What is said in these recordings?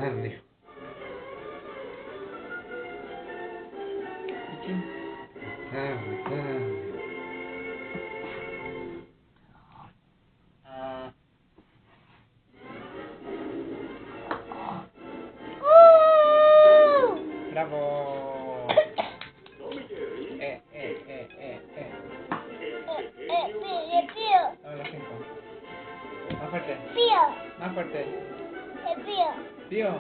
Harley. Harley. Bravo. Dame los 5. Más fuerte. Más fuerte. Pío.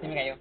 Se me cayó.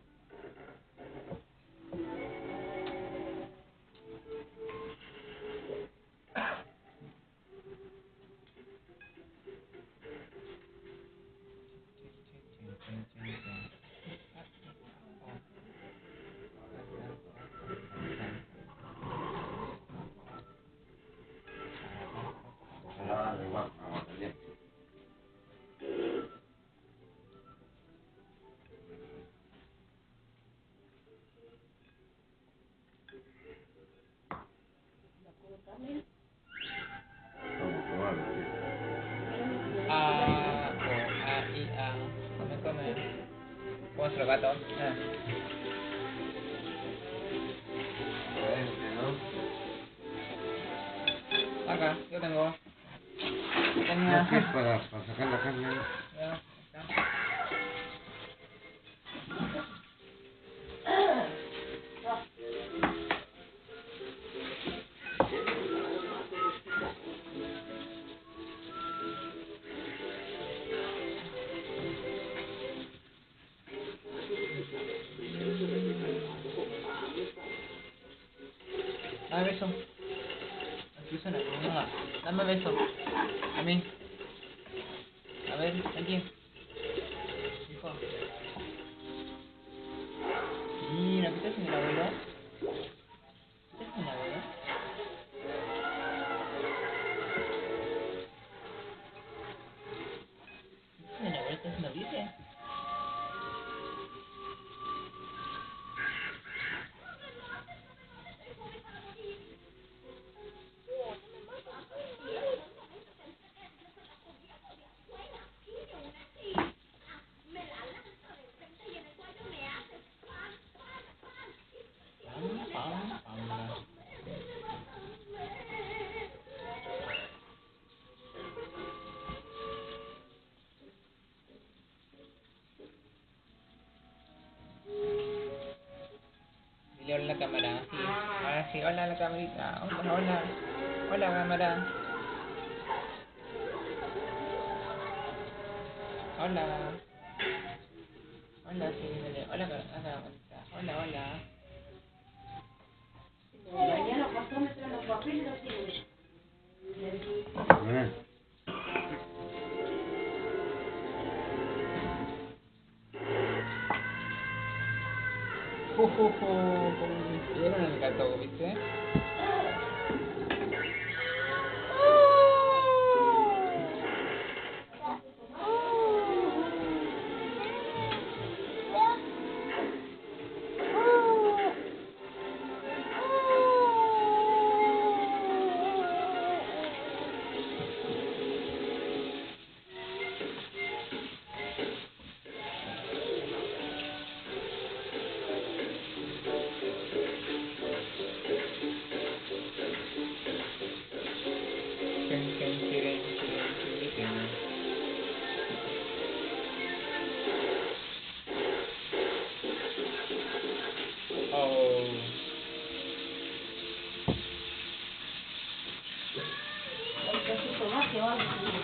Come. ¿Cómo es el gato? Acá, yo tengo. No, que es para sacar la carne. Ya, dame beso. Así suena. No, dame beso. A mí. A ver, aquí. Hijo. Mira, ¿qué está haciendo el abuelo? ¿Qué está haciendo el abuelo? ¿Qué está haciendo el abuelo? ¿Está haciendo bici? Dile hola a la cámara, sí. Ahora sí, hola a la camarita. Hola. Hola cámara. Hola. Hola, sí, dile. Hola, camarita. Hola. Mañana pasó a meter los papeles los tiene. Como me hicieron el gato, ¿viste? Oh. Hay que hacer tomate o algo.